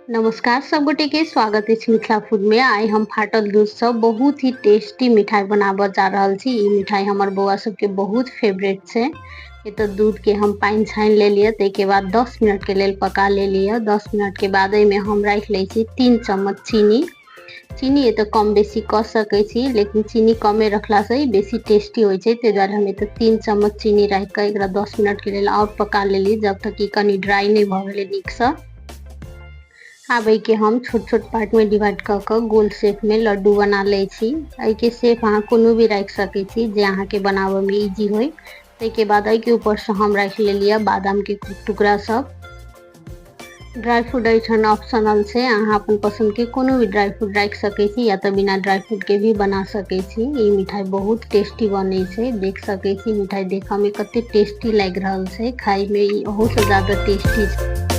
नमस्कार सब गोटे के स्वागत है मिथिला फूड में। आइ हम फाटल दूध से बहुत ही टेस्टी मिठाई बनाबे जा रहल छी। ई मिठाई हमर बौआ सबके बहुत फेवरेट छे। ये तो दूध के हम पानी छान ले लिया, के बाद 10 मिनट के लेल पका ले लिया। 10 मिनट के बाद में हम रख ले छी 3 चम्मच चीनी। चीनी ये तो कम बेसी कर सके छी, लेकिन चीनी कमे रखला से ही बेसी टेस्टी होय छे। ते द्वारा हम तो 3 चम्मच चीनी रख के एकरा 10 मिनट के लेल और पका ले ली, जब तक कि कनी ड्राई नहीं भ गेले नीक से। अब के हम छोट छोट पार्ट में डिवाइड कर गोल शेप में लड्डू बना ले छी। के शेप अहाँ कोनो भी रख सके छी जे अहाँ के बनावे में इजी होय। के बाद के ऊपर से हम रख ले लिया बादाम के टुकड़ा सब। ड्राई फ्रूट एठन ऑप्शनल छे, अहाँ अपन पसंद के कोनो भी ड्राई फ्रूट रख सके छी या तो बिना ड्राई फ्रूट के भी बना सके छी। ई मिठाई बहुत टेस्टी बने छे, देख सके छी मिठाई देखा में कते टेस्टी लग रहल छे, खाई में ई बहुत ज्यादा टेस्टी छे।